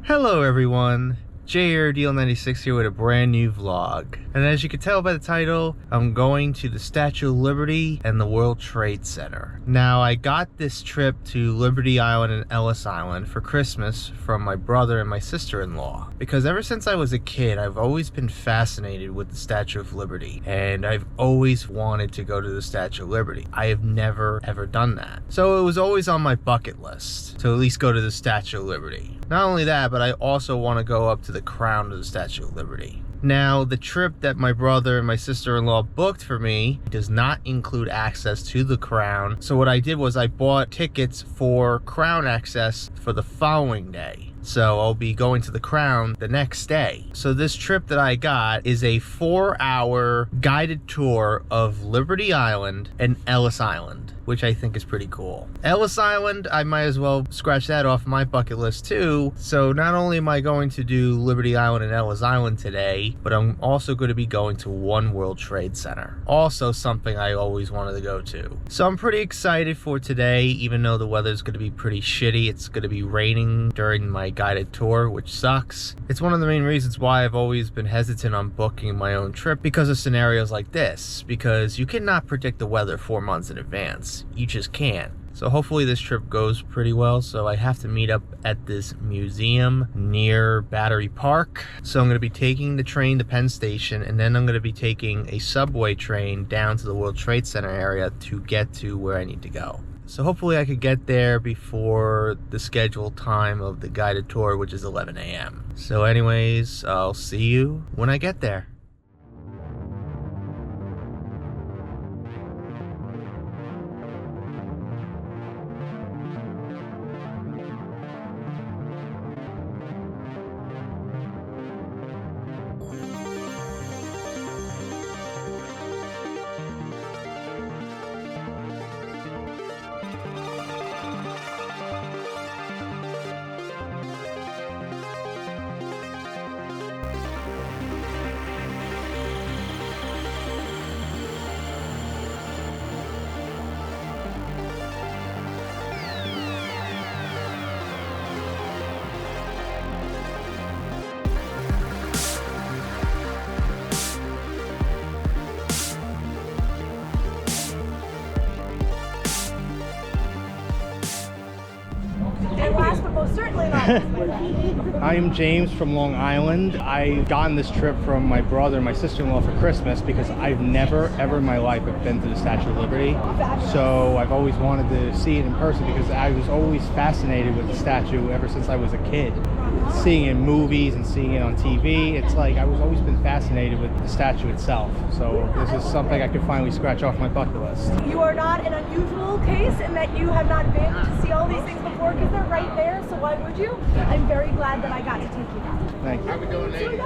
Hello everyone, Jay here, Deal96 here with a brand new vlog. And as you can tell by the title, I'm going to the Statue of Liberty and the World Trade Center. Now I got this trip to Liberty Island and Ellis Island for Christmas from my brother and my sister-in-law. Because ever since I was a kid, I've always been fascinated with the Statue of Liberty. And I've always wanted to go to the Statue of Liberty. I have never ever done that. So it was always on my bucket list to at least go to the Statue of Liberty. Not only that, but I also want to go up to the crown of the Statue of Liberty. Now, the trip that my brother and my sister-in-law booked for me does not include access to the crown. So what I did was I bought tickets for crown access for the following day. So I'll be going to the crown the next day. So this trip that I got is a 4-hour guided tour of Liberty Island and Ellis Island, which I think is pretty cool. Ellis Island, I might as well scratch that off my bucket list too. So not only am I going to do Liberty Island and Ellis Island today, but I'm also going to be going to One World Trade Center. Also something I always wanted to go to. So I'm pretty excited for today, even though the weather's going to be pretty shitty. It's going to be raining during my guided tour, which sucks. It's one of the main reasons why I've always been hesitant on booking my own trip, because of scenarios like this, because you cannot predict the weather 4 months in advance. You just can't. So hopefully this trip goes pretty well. So I have to meet up at this museum near Battery Park. So I'm going to be taking the train to Penn Station, and then I'm going to be taking a subway train down to the World Trade Center area to get to where I need to go. So hopefully I could get there before the scheduled time of the guided tour, which is 11 a.m. So anyways, I'll see you when I get there. Certainly not. I am James from Long Island. I've gotten this trip from my brother and my sister-in-law for Christmas because I've never ever in my life have been to the Statue of Liberty. So I've always wanted to see it in person because I was always fascinated with the statue ever since I was a kid. Seeing it in movies and seeing it on TV, it's like I've always been fascinated with the statue itself. So this is something I could finally scratch off my bucket list. You are not an unusual case in that you have not been to see all these things before, because they're right there, so why would you? I'm very glad that I got to take you out. Thank you. How we doing, ladies?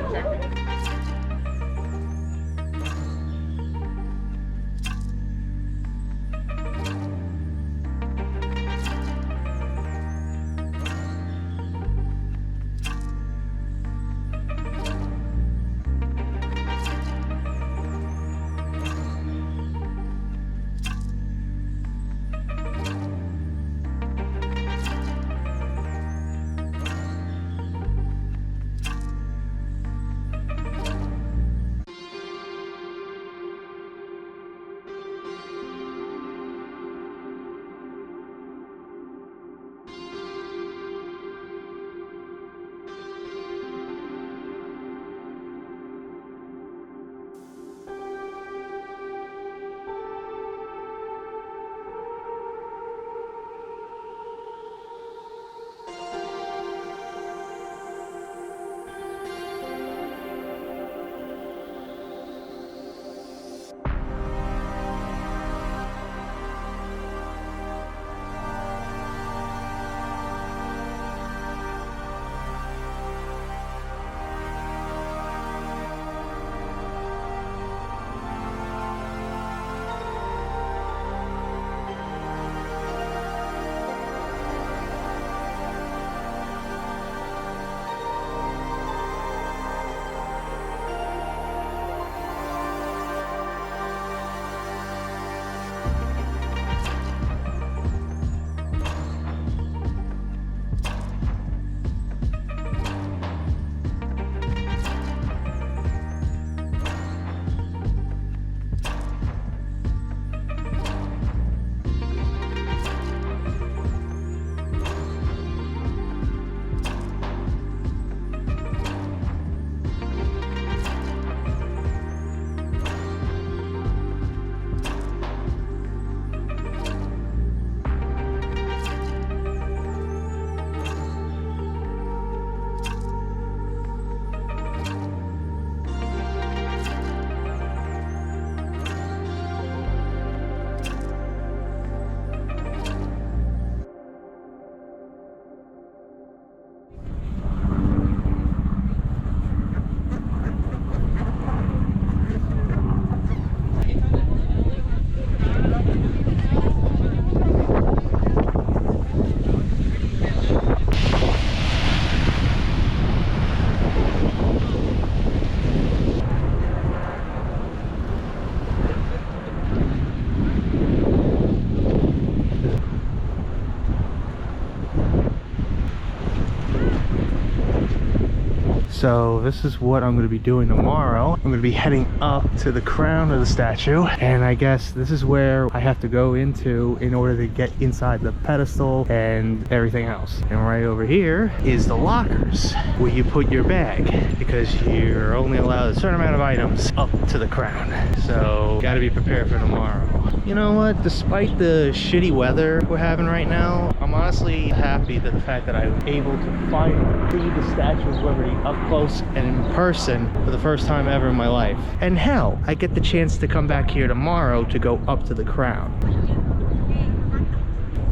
So this is what I'm going to be doing tomorrow. I'm going to be heading up to the crown of the statue, and I guess this is where I have to go into in order to get inside the pedestal and everything else. And right over here is the lockers where you put your bag, because you're only allowed a certain amount of items up to the crown. So got to be prepared for tomorrow. You know what, despite the shitty weather we're having right now, I'm honestly happy that the fact that I'm able to finally see the Statue of Liberty up close and in person for the first time ever in my life. And hell, I get the chance to come back here tomorrow to go up to the crown.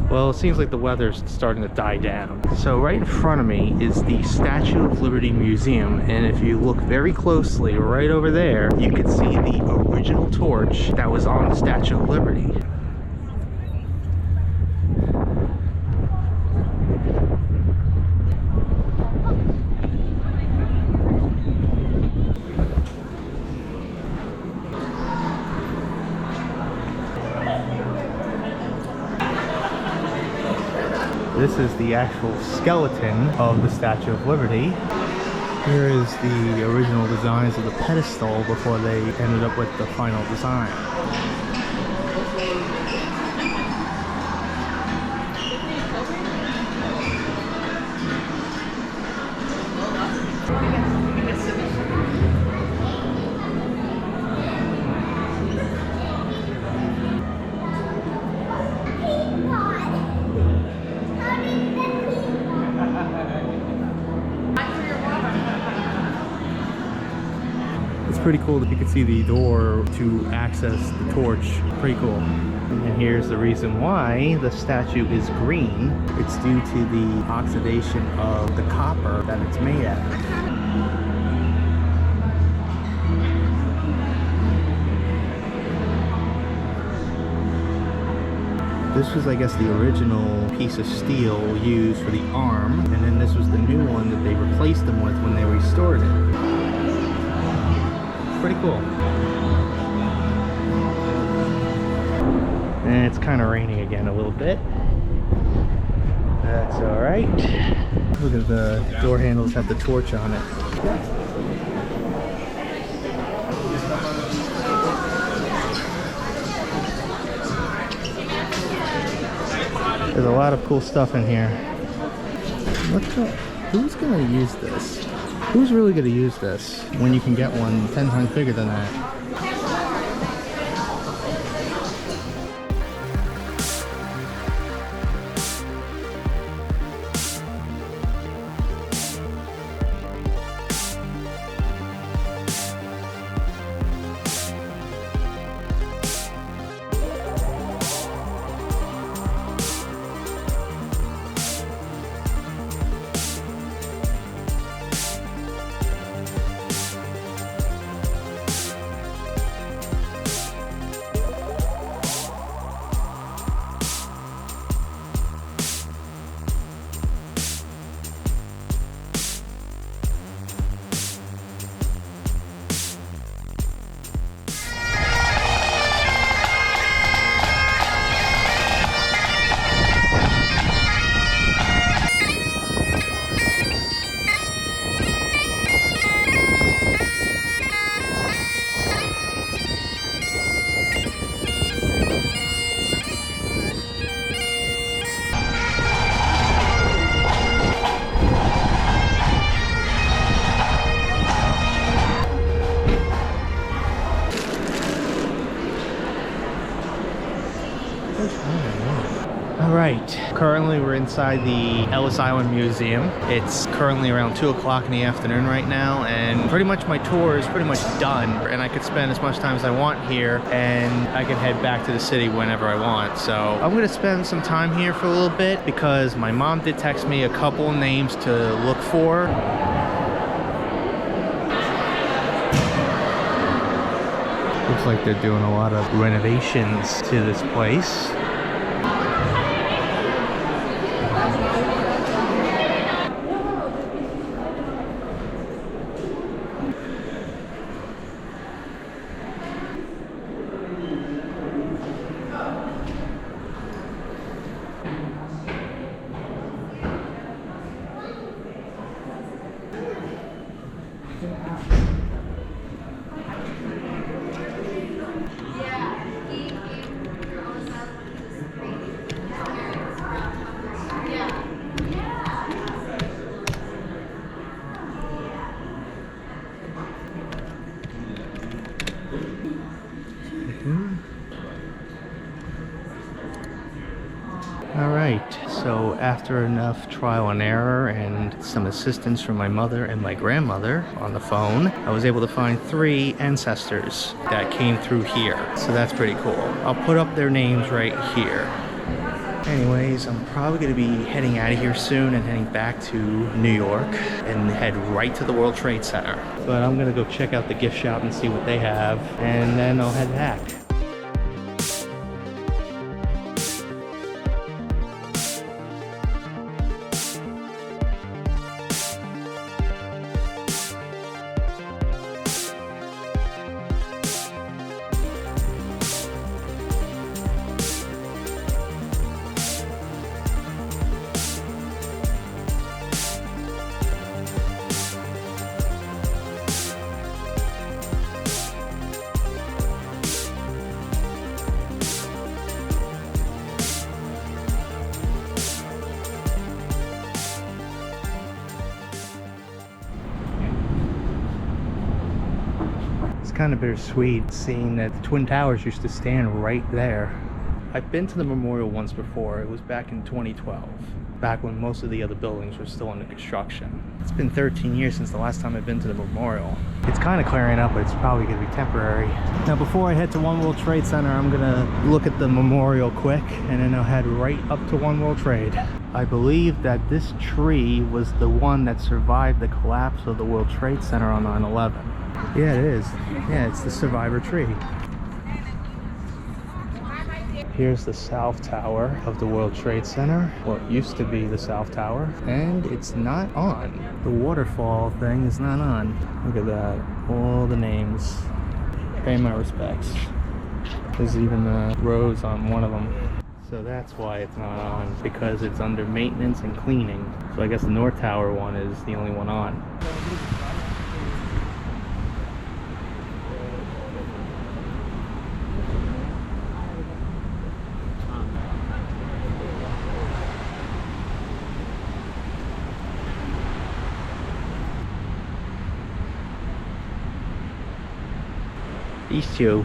Well, it seems like the weather's starting to die down. So right in front of me is the Statue of Liberty Museum, and if you look very closely right over there, you can see the original torch that was on the Statue of Liberty. This is the actual skeleton of the Statue of Liberty. Here is the original designs of the pedestal before they ended up with the final design. Pretty cool that you can see the door to access the torch. Pretty cool. And here's the reason why the statue is green. It's due to the oxidation of the copper that it's made out of. This was, I guess, the original piece of steel used for the arm, and then this was the new one that they replaced them with when they restored it. Pretty cool. And it's kind of raining again a little bit. That's all right. Look at the door handles have the torch on it. There's a lot of cool stuff in here. Who's gonna use this? Who's really going to use this when you can get one 10 times bigger than that? Alright, currently we're inside the Ellis Island Museum. It's currently around 2 o'clock in the afternoon right now, and pretty much my tour is pretty much done, and I could spend as much time as I want here, and I can head back to the city whenever I want. So I'm gonna spend some time here for a little bit because my mom did text me a couple names to look for. Looks like they're doing a lot of renovations to this place. Alright, so after enough trial and error and some assistance from my mother and my grandmother on the phone, I was able to find 3 ancestors that came through here. So that's pretty cool. I'll put up their names right here. Anyways, I'm probably going to be heading out of here soon and heading back to New York and head right to the World Trade Center. But I'm going to go check out the gift shop and see what they have, and then I'll head back. Kind of bittersweet seeing that the Twin Towers used to stand right there. I've been to the memorial once before. It was back in 2012, back when most of the other buildings were still under construction. It's been 13 years since the last time I've been to the memorial. It's kind of clearing up, but it's probably going to be temporary. Now before I head to One World Trade Center, I'm going to look at the memorial quick, and then I'll head right up to One World Trade. I believe that this tree was the one that survived the collapse of the World Trade Center on 9/11. Yeah, it is. Yeah, it's the survivor tree. Here's the South Tower of the World Trade Center. Well, it used to be the South Tower, and it's not on. The waterfall thing is not on. Look at that. All the names. Pay my respects. There's even a rose on one of them. So that's why it's not on, because it's under maintenance and cleaning. So I guess the North Tower one is the only one on. These two.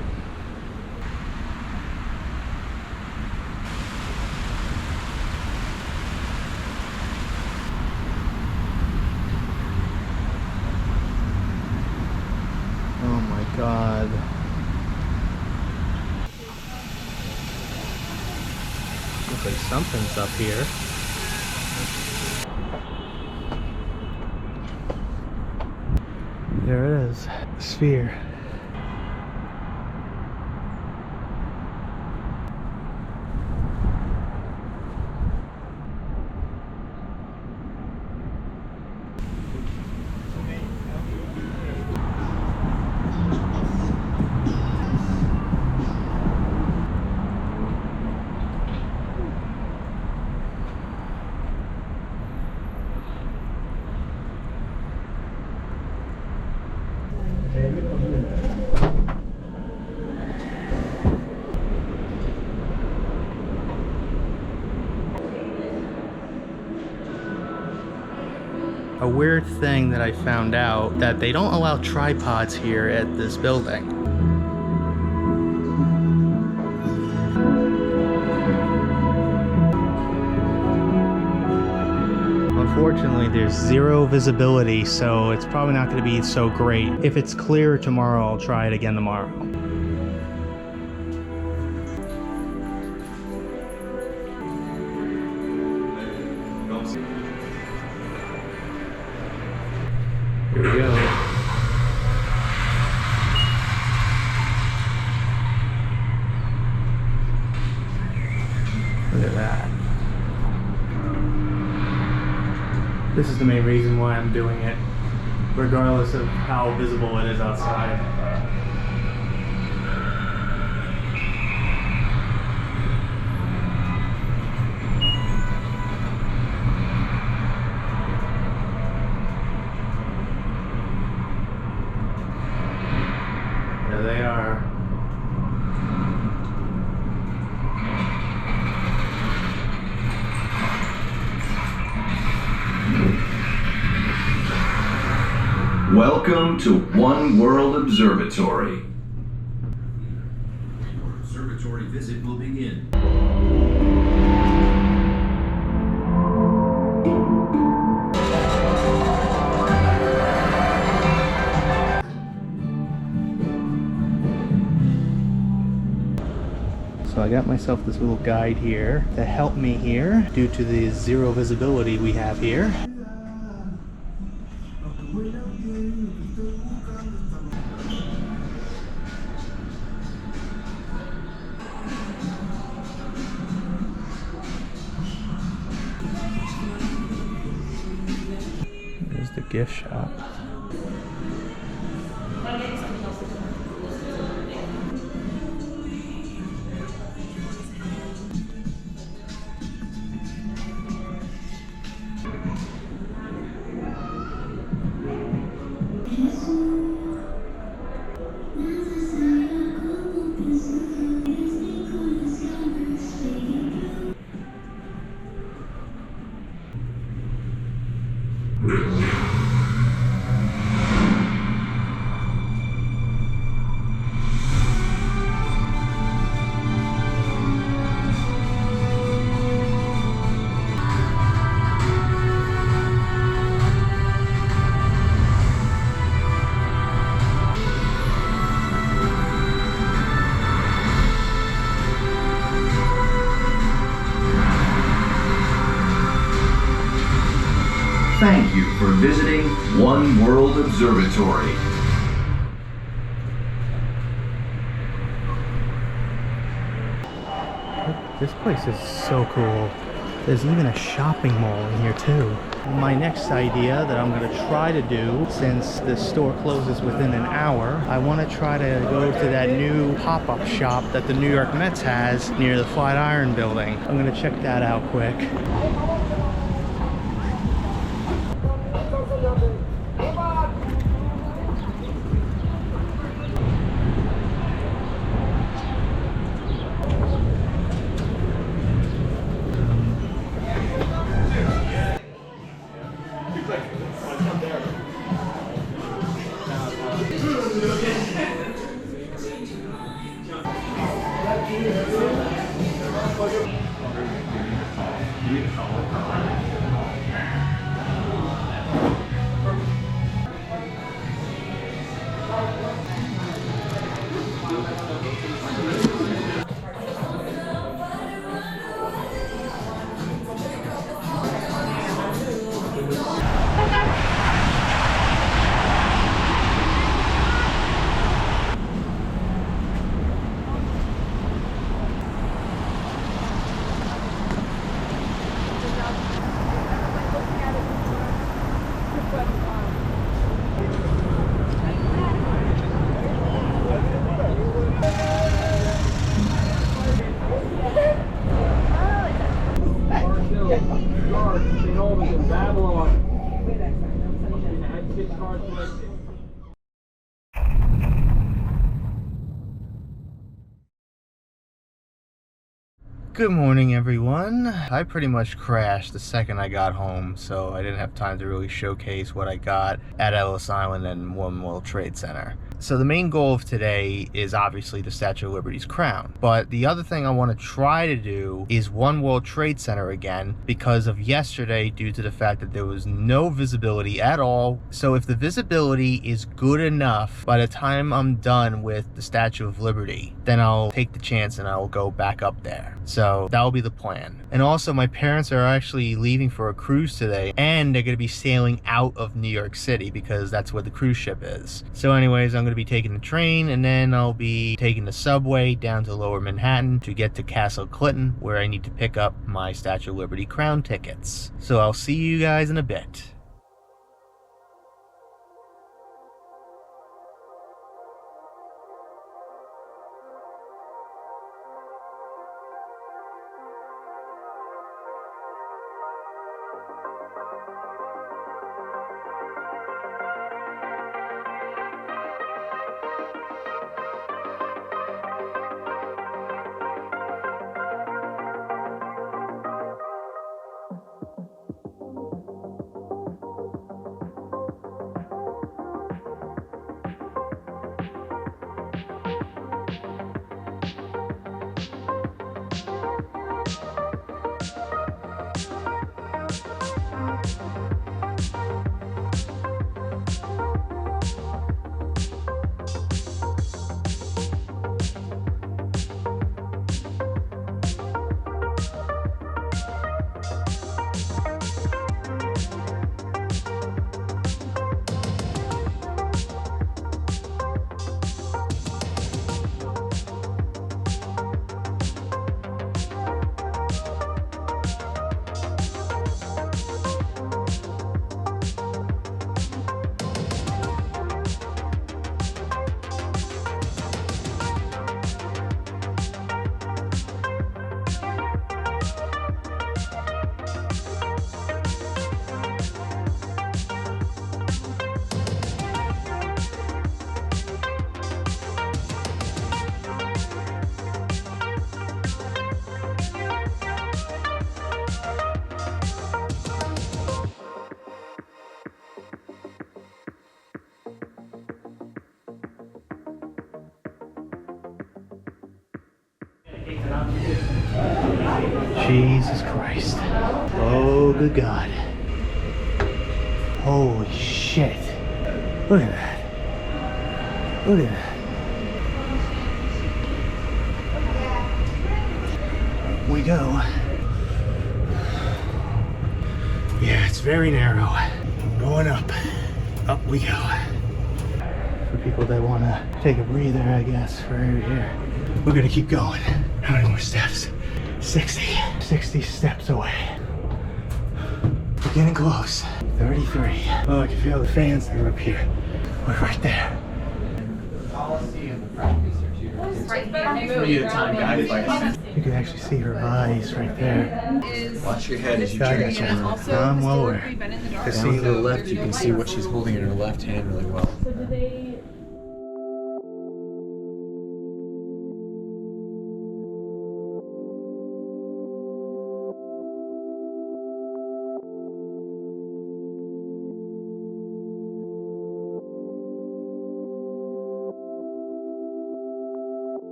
Oh my God. Looks like something's up here. There it is. Sphere. A weird thing that I found out, that they don't allow tripods here at this building. Unfortunately, there's zero visibility, so it's probably not going to be so great. If it's clear tomorrow, I'll try it again tomorrow. Here we go. Look at that. This is the main reason why I'm doing it, regardless of how visible it is outside. There they are. Welcome to One World Observatory. Your observatory visit will begin. So I got myself this little guide here to help me here due to the zero visibility we have here. There's the gift shop. Thank you for visiting One World Observatory. This place is so cool. There's even a shopping mall in here too. My next idea that I'm gonna try to do, since the store closes within an hour, I wanna try to go to that new pop-up shop that the New York Mets has near the Flatiron building. I'm gonna check that out quick. Good morning, everyone. I pretty much crashed the second I got home, so I didn't have time to really showcase what I got at Ellis Island and One World Trade Center. So the main goal of today is obviously the Statue of Liberty's crown. But the other thing I want to try to do is One World Trade Center again because of yesterday, due to the fact that there was no visibility at all. So if the visibility is good enough by the time I'm done with the Statue of Liberty, then I'll take the chance and I'll go back up there. So that will be the plan. And also my parents are actually leaving for a cruise today, and they're going to be sailing out of New York City because that's where the cruise ship is. So anyways, I'm going to be taking the train, and then I'll be taking the subway down to Lower Manhattan to get to Castle Clinton, where I need to pick up my Statue of Liberty crown tickets. So I'll see you guys in a bit. Jesus Christ. Oh, good God. Holy shit. Look at that. Look at that. Up we go. Yeah, it's very narrow. Going up. Up we go. For people that want to take a breather, I guess, right here. We're gonna keep going. How many more steps? 60 steps away. We're getting close. 33. Oh, I can feel the fans that are up here. We're right there. You can actually see her eyes right there. Watch your head as you I turn. got you. I'm lower. Down to the left, you can see what she's holding in her left hand really well. So do they...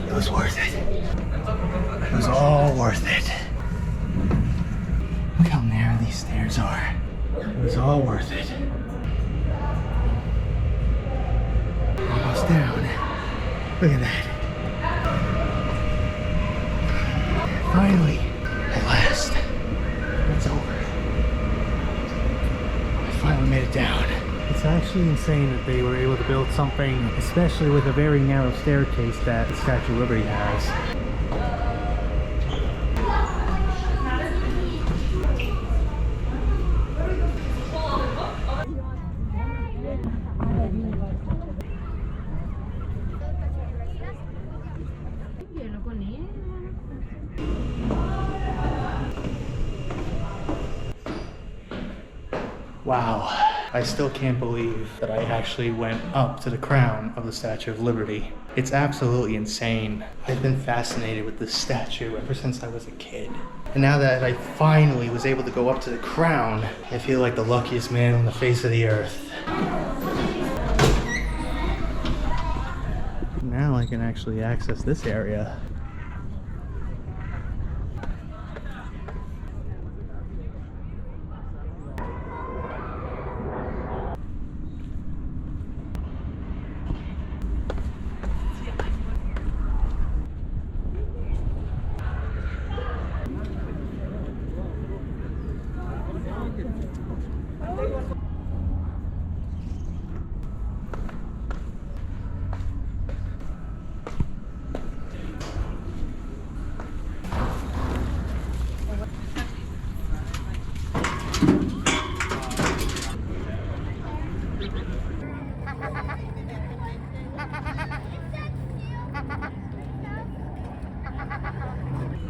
It was worth it. It was all worth it. Look how narrow these stairs are. It was all worth it. Almost down. Look at that. Finally, at last, it's over. I finally made it down. It's actually insane that they were able to build something, especially with a very narrow staircase that the Statue of Liberty has. Wow. I still can't believe that I actually went up to the crown of the Statue of Liberty. It's absolutely insane. I've been fascinated with this statue ever since I was a kid. And now that I finally was able to go up to the crown, I feel like the luckiest man on the face of the earth. Now I can actually access this area.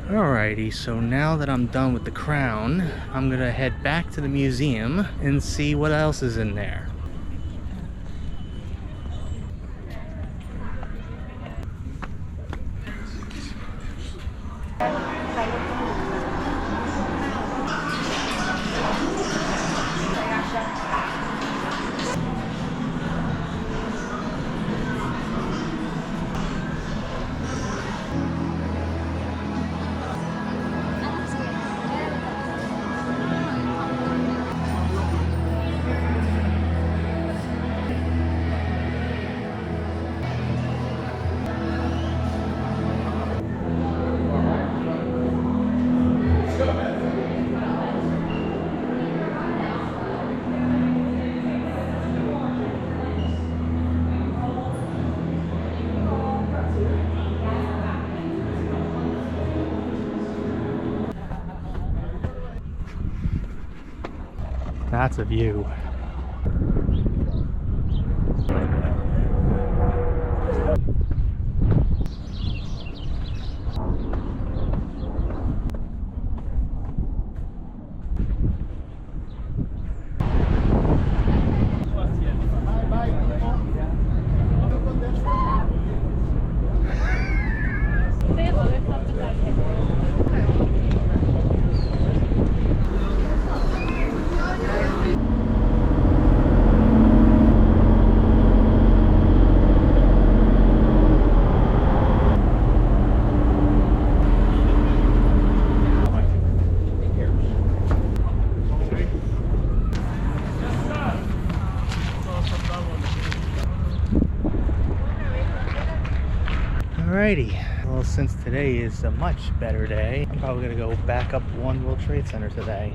Alrighty, so now that I'm done with the crown, I'm gonna head back to the museum and see what else is in there. That's a view. Alrighty, well, since today is a much better day, I'm probably gonna go back up One World Trade Center today.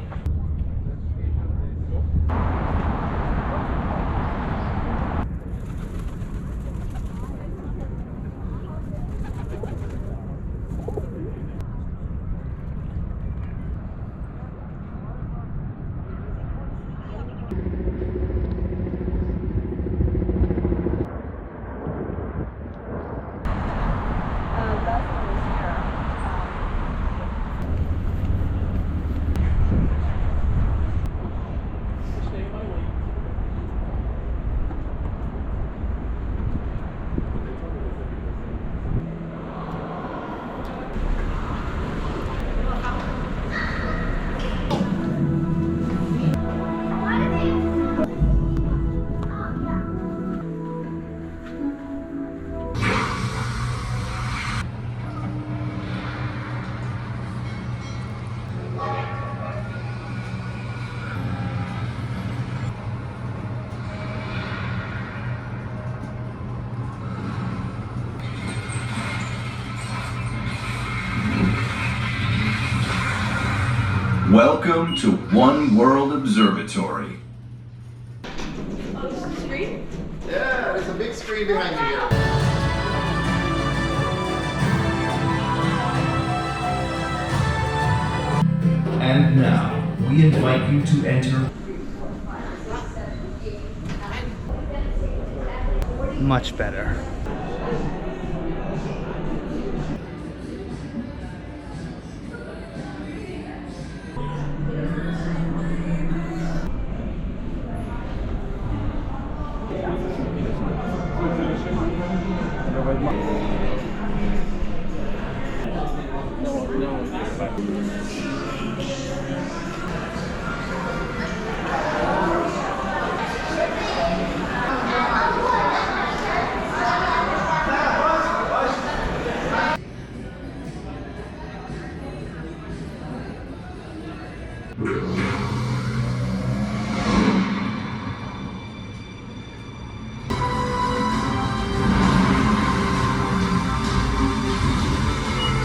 Welcome to One World Observatory. Oh, this is the screen? Yeah, there's a big screen behind you here. And now, we invite you to enter. Much better.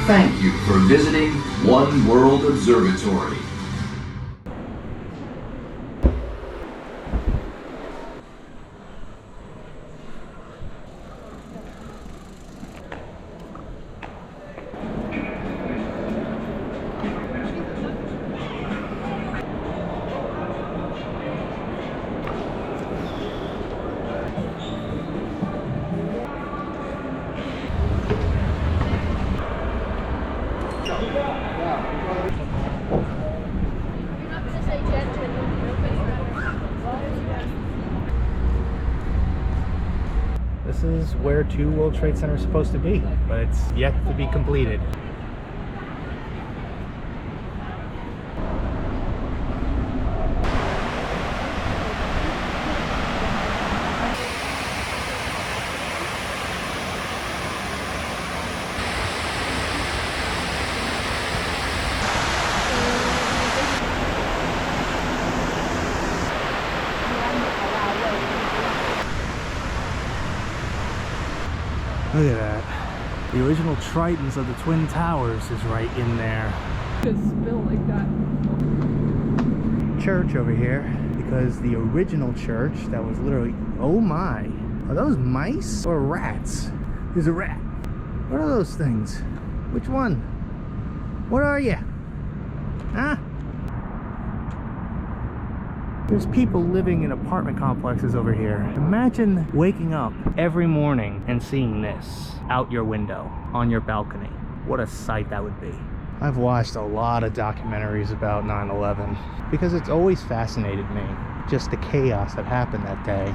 Thank you for visiting One World Observatory. This is where 2 World Trade Center is supposed to be, but it's yet to be completed. Look at that. The original Tritons of the Twin Towers is right in there. Just spill like that. Church over here, because the original church that was literally, oh my, are those mice or rats? There's a rat. What are those things? Which one? What are you? Huh? There's people living in apartment complexes over here. Imagine waking up every morning and seeing this out your window on your balcony. What a sight that would be. I've watched a lot of documentaries about 9/11 because it's always fascinated me, just the chaos that happened that day.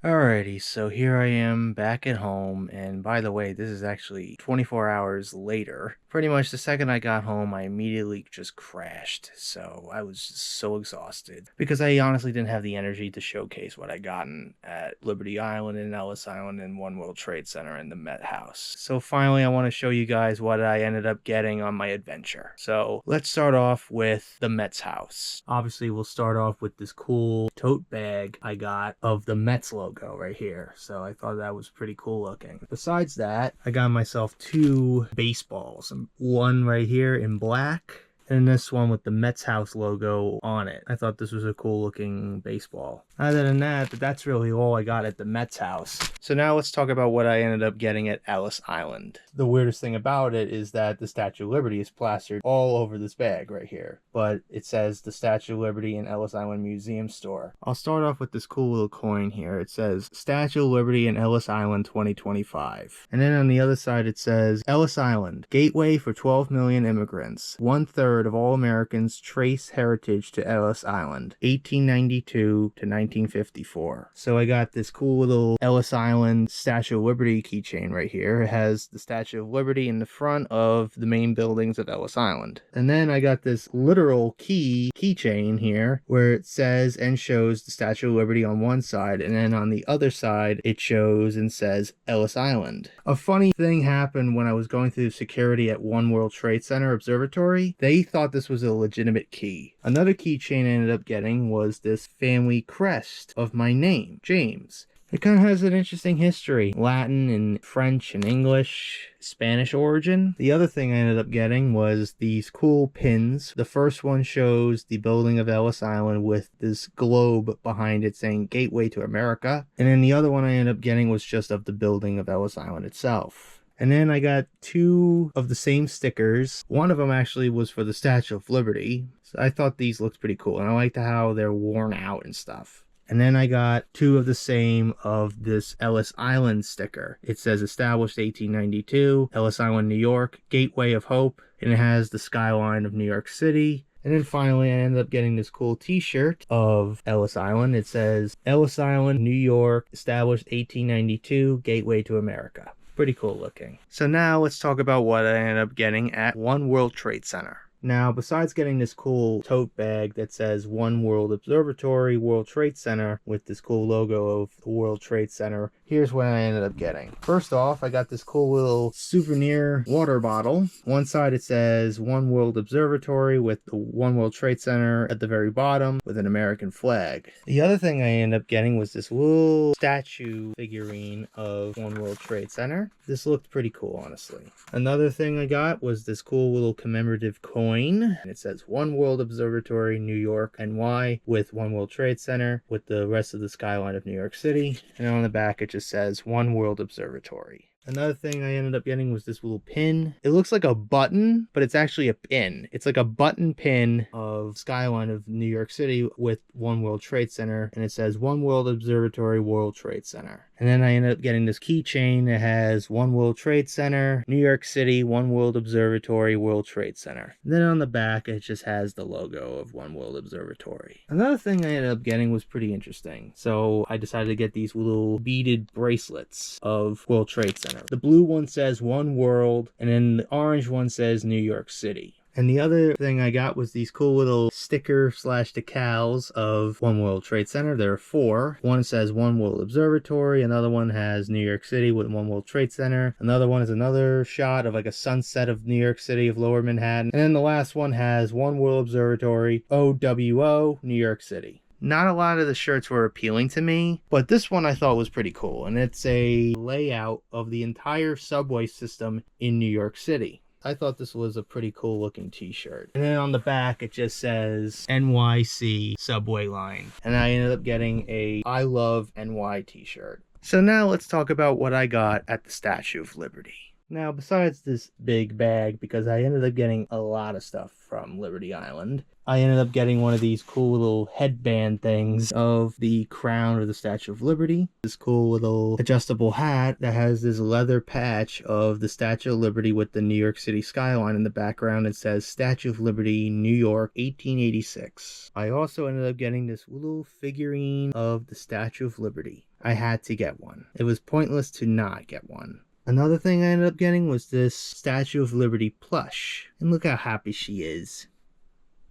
Alrighty, So here I am back at home, and by the way, this is actually 24 hours later. Pretty much the second I got home, I immediately just crashed. So I was just so exhausted because I honestly didn't have the energy to showcase what I gotten at Liberty Island and Ellis Island and One World Trade Center and the Met House. So finally, I want to show you guys what I ended up getting on my adventure. So let's start off with the Mets house. Obviously, we'll start off with this cool tote bag I got of the Mets logo right here. So I thought that was pretty cool looking. Besides that, I got myself 2 baseballs. One right here in black, and this one with the Mets house logo on it. I thought this was a cool looking baseball. Other than that, that's really all I got at the Mets house. So now let's talk about what I ended up getting at Ellis Island. The weirdest thing about it is that the Statue of Liberty is plastered all over this bag right here, but it says the Statue of Liberty in Ellis Island Museum Store. I'll start off with this cool little coin here. It says Statue of Liberty in Ellis Island 2025. And then on the other side it says Ellis Island, gateway for 12 million immigrants. 1/3 of all Americans trace heritage to Ellis Island, 1892 to 1954. So I got this cool little Ellis Island Statue of Liberty keychain right here. It has the Statue of Liberty in the front of the main buildings of Ellis Island. And then I got this literal keychain here where it says and shows the Statue of Liberty on one side, and then on the other side it shows and says Ellis Island. A funny thing happened when I was going through security at One World Trade Center Observatory. They thought this was a legitimate key. Another keychain I ended up getting was this family crest of my name, James. It kind of has an interesting history. Latin and French and English, Spanish origin. The other thing I ended up getting was these cool pins. The first one shows the building of Ellis Island with this globe behind it saying Gateway to America. And then the other one I ended up getting was just of the building of Ellis Island itself. And then I got 2 of the same stickers. One of them actually was for the Statue of Liberty. So I thought these looked pretty cool, and I liked how they're worn out and stuff. And then I got 2 of the same of this Ellis Island sticker. It says established 1892, Ellis Island, New York, Gateway of Hope, and it has the skyline of New York City. And then finally, I ended up getting this cool t-shirt of Ellis Island. It says Ellis Island, New York, established 1892, Gateway to America. Pretty cool looking. So now let's talk about what I ended up getting at One World Trade Center. Now, besides getting this cool tote bag that says One World Observatory, World Trade Center, with this cool logo of the World Trade Center, here's what I ended up getting. First off, I got this cool little souvenir water bottle. One side it says One World Observatory with the One World Trade Center at the very bottom with an American flag. The other thing I ended up getting was this little statue figurine of One World Trade Center. This looked pretty cool, honestly. Another thing I got was this cool little commemorative coin. And it says One World Observatory, New York, NY, with One World Trade Center, with the rest of the skyline of New York City. And on the back, it just says One World Observatory. Another thing I ended up getting was this little pin. It looks like a button, but it's actually a pin. It's like a button pin of skyline of New York City with One World Trade Center, and it says One World Observatory, World Trade Center. And then I ended up getting this keychain that has One World Trade Center, New York City, One World Observatory, World Trade Center. And then on the back, it just has the logo of One World Observatory. Another thing I ended up getting was pretty interesting. So I decided to get these little beaded bracelets of World Trade Center. The blue one says One World, and then the orange one says New York City. And the other thing I got was these cool little sticker/decals of One World Trade Center. There are 4. One says One World Observatory. Another one has New York City with One World Trade Center. Another one is another shot of like a sunset of New York City of Lower Manhattan. And then the last one has One World Observatory, OWO, New York City. Not a lot of the shirts were appealing to me, but this one I thought was pretty cool. And it's a layout of the entire subway system in New York City. I thought this was a pretty cool looking t-shirt. And then on the back it just says NYC subway line. And I ended up getting a I Love NY t-shirt. So now let's talk about what I got at the Statue of Liberty. Now, besides this big bag, because I ended up getting a lot of stuff from Liberty Island, I ended up getting one of these cool little headband things of the crown or the Statue of Liberty. This cool little adjustable hat that has this leather patch of the Statue of Liberty with the New York City skyline in the background. It says Statue of Liberty, New York, 1886. I also ended up getting this little figurine of the Statue of Liberty. I had to get one. It was pointless to not get one. Another thing I ended up getting was this Statue of Liberty plush. And look how happy she is.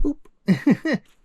Boop.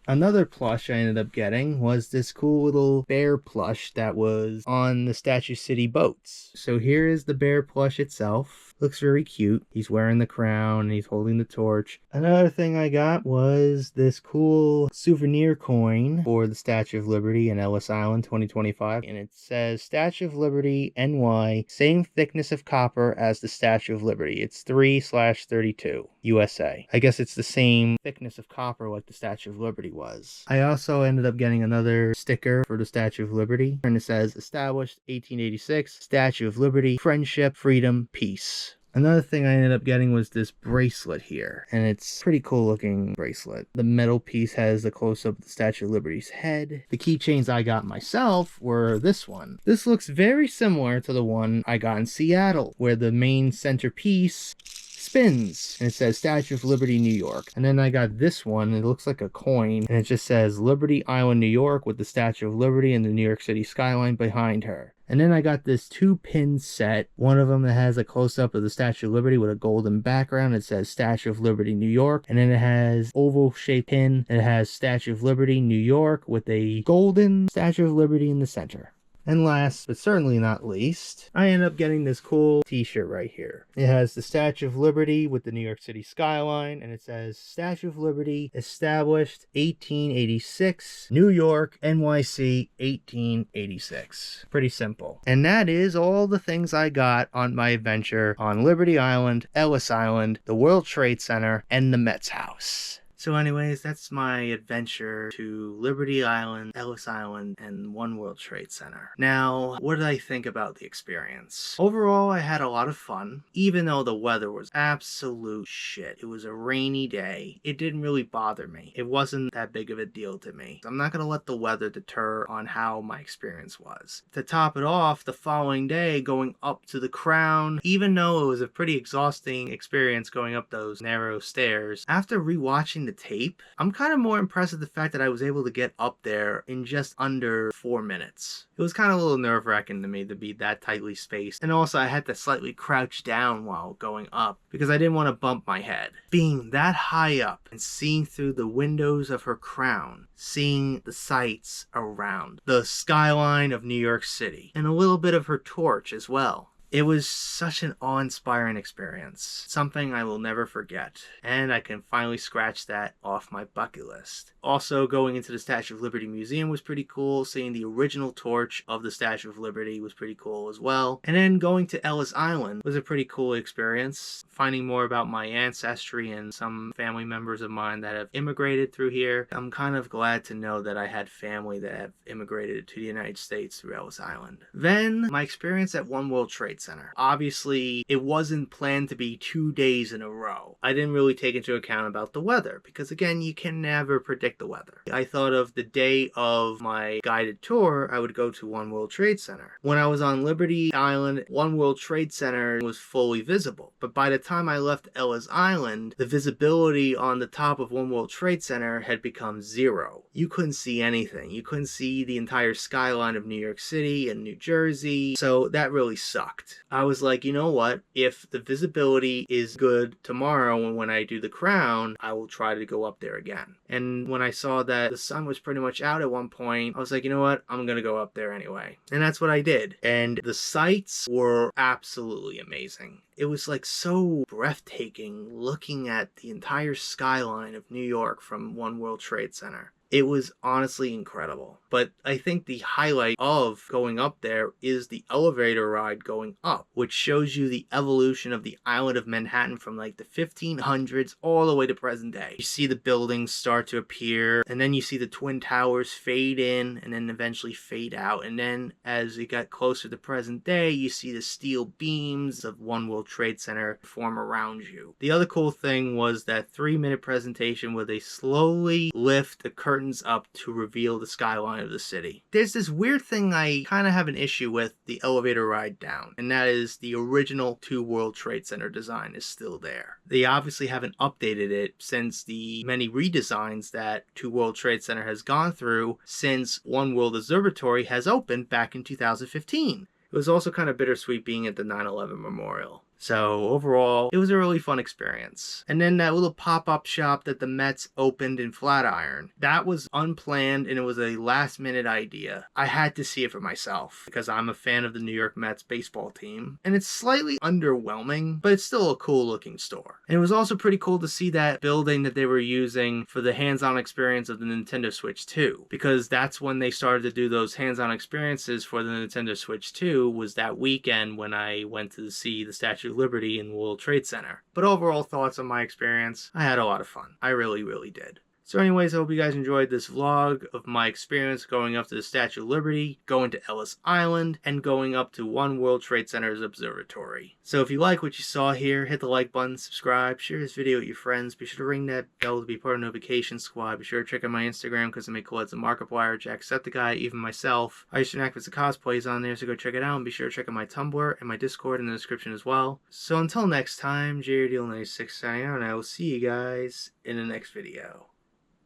Another plush I ended up getting was this cool little bear plush that was on the Statue City boats. So here is the bear plush itself. Looks very cute. He's wearing the crown and he's holding the torch. Another thing I got was this cool souvenir coin for the Statue of Liberty in Ellis Island 2025. And it says Statue of Liberty NY, same thickness of copper as the Statue of Liberty. It's 3/32 USA. I guess it's the same thickness of copper like the Statue of Liberty was. I also ended up getting another sticker for the Statue of Liberty. And it says established 1886, Statue of Liberty, friendship, freedom, peace. Another thing I ended up getting was this bracelet here, and it's a pretty cool looking bracelet. The metal piece has a close-up of the Statue of Liberty's head. The keychains I got myself were this one. This looks very similar to the one I got in Seattle, where the main centerpiece spins and it says Statue of Liberty, New York. And then I got this one. It looks like a coin and it just says Liberty Island, New York with the Statue of Liberty and the New York City skyline behind her. And then I got this 2-pin set. One of them that has a close-up of the Statue of Liberty with a golden background. It says Statue of Liberty, New York. And then it has oval-shaped pin. And it has Statue of Liberty, New York with a golden Statue of Liberty in the center. And last, but certainly not least, I ended up getting this cool t-shirt right here. It has the Statue of Liberty with the New York City skyline, and it says Statue of Liberty, established 1886, New York, NYC, 1886. Pretty simple. And that is all the things I got on my adventure on Liberty Island, Ellis Island, the World Trade Center, and the Mets house. So anyways, that's my adventure to Liberty Island, Ellis Island, and One World Trade Center. Now, what did I think about the experience? Overall, I had a lot of fun, even though the weather was absolute shit. It was a rainy day. It didn't really bother me. It wasn't that big of a deal to me. I'm not going to let the weather deter on how my experience was. To top it off, the following day, going up to the crown, even though it was a pretty exhausting experience going up those narrow stairs, after rewatching the tape, I'm kind of more impressed with the fact that I was able to get up there in just under 4 minutes. It was kind of a little nerve-wracking to me to be that tightly spaced, and also I had to slightly crouch down while going up because I didn't want to bump my head. Being that high up and seeing through the windows of her crown, seeing the sights around, the skyline of New York City, and a little bit of her torch as well. It was such an awe-inspiring experience, something I will never forget, and I can finally scratch that off my bucket list. Also, going into the Statue of Liberty Museum was pretty cool. Seeing the original torch of the Statue of Liberty was pretty cool as well. And then going to Ellis Island was a pretty cool experience. Finding more about my ancestry and some family members of mine that have immigrated through here. I'm kind of glad to know that I had family that have immigrated to the United States through Ellis Island. Then, my experience at One World Trade Center. Obviously, it wasn't planned to be 2 days in a row. I didn't really take into account about the weather because, again, you can never predict the weather. I thought of the day of my guided tour, I would go to One World Trade Center. When I was on Liberty Island, One World Trade Center was fully visible. But by the time I left Ellis Island, the visibility on the top of One World Trade Center had become 0. You couldn't see anything. You couldn't see the entire skyline of New York City and New Jersey. So that really sucked. I was like, you know what? If the visibility is good tomorrow and when I do the crown, I will try to go up there again. And when I saw that the sun was pretty much out at one point, I was like, you know what? I'm gonna go up there anyway. And that's what I did. And the sights were absolutely amazing. It was like so breathtaking looking at the entire skyline of New York from One World Trade Center. It was honestly incredible. But I think the highlight of going up there is the elevator ride going up, which shows you the evolution of the island of Manhattan from like the 1500s all the way to present day. You see the buildings start to appear, and then you see the Twin Towers fade in and then eventually fade out. And then as it got closer to present day, you see the steel beams of One World Trade Center form around you. The other cool thing was that 3-minute presentation where they slowly lift the curtain up to reveal the skyline of the city. There's this weird thing I kind of have an issue with the elevator ride down, and that is the original 2 World Trade Center design is still there. They obviously haven't updated it since the many redesigns that 2 World Trade Center has gone through since One World Observatory has opened back in 2015. It was also kind of bittersweet being at the 9/11 memorial. So overall, it was a really fun experience. And then that little pop-up shop that the Mets opened in Flatiron, that was unplanned and it was a last-minute idea. I had to see it for myself because I'm a fan of the New York Mets baseball team. And it's slightly underwhelming, but it's still a cool-looking store. And it was also pretty cool to see that building that they were using for the hands-on experience of the Nintendo Switch 2, because that's when they started to do those hands-on experiences for the Nintendo Switch 2 was that weekend when I went to see the Statue of Liberty in World Trade Center. But overall thoughts on my experience, I had a lot of fun. I really, really did. So anyways, I hope you guys enjoyed this vlog of my experience going up to the Statue of Liberty, going to Ellis Island, and going up to One World Trade Center's Observatory. So if you like what you saw here, hit the like button, subscribe, share this video with your friends, be sure to ring that bell to be part of the notification squad, be sure to check out my Instagram because I make collabs with Markiplier, Jacksepticeye, even myself. I used to interact with the cosplays on there, so go check it out, and be sure to check out my Tumblr and my Discord in the description as well. So until next time, JRDeal96 signing out, and I will see you guys in the next video.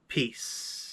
Peace.